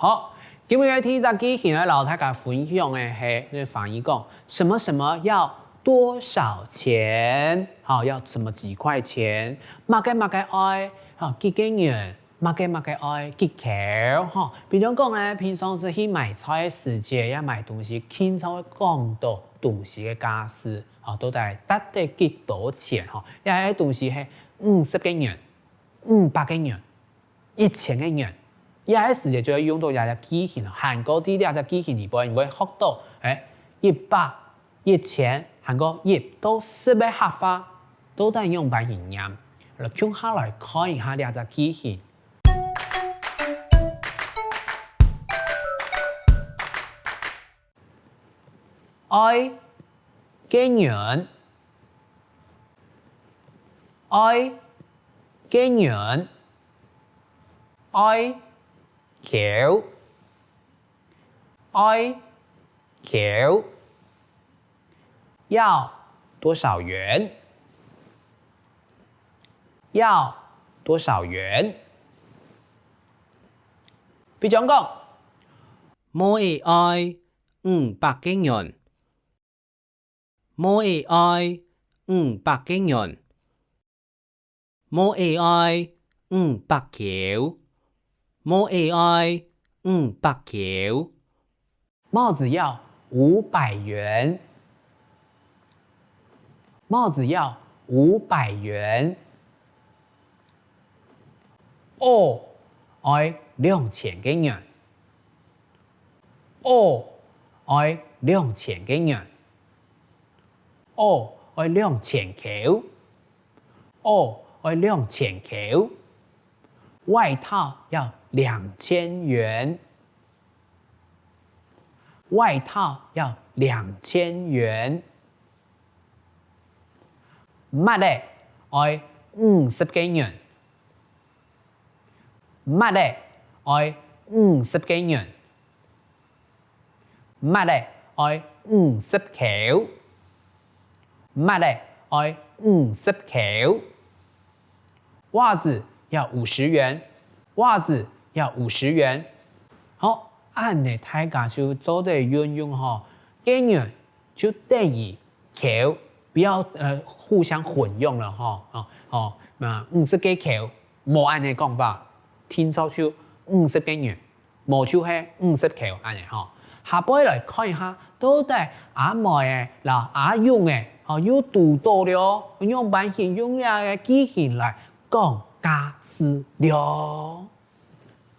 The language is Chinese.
好，今日嘅第一隻機器咧，老大家分享嘅係翻譯講什麼什麼要多少錢？好，要什麼幾塊錢？乜嘅愛，好幾個元？乜嘅愛幾條？哈，比如講咧，平常時去買菜嘅時節，要買東西，經常會講到東西嘅價錢，好，到底幾多錢？哈，因為東西係50個元、500個元、1000個元。一喺時節就要用到廿隻機器，韓國啲廿隻機器裡邊，你會學到100、1000，韓國1到10嘅客法都係用白營養。嚟將下來看一下廿隻機器。愛經元，愛經元，愛橋，愛橋，要多少元？要多少元？比如講，我會愛500個元，我會愛500個元，我會愛500條，我會愛500條。帽子要500元，帽子要500元。哦，愛2000個元。哦，愛2000個元。哦，愛2000條。哦，愛2000條。外套要2000元。外套要2000元。乜嘢愛50個元。乜嘢愛50個元。乜嘢愛50條。乜嘢愛50條。襪子要50元。襪子要50元。好，按呢大家就做對運用吼，個元就等於條，不要互相混用了吼。那50個條冇按呢講法，聽sau就50個元，冇就係50條按呢吼。下邊來看一下，到底阿妹嘅嗱阿用嘅，有多多了，用版型用嘅機器來講價錢了。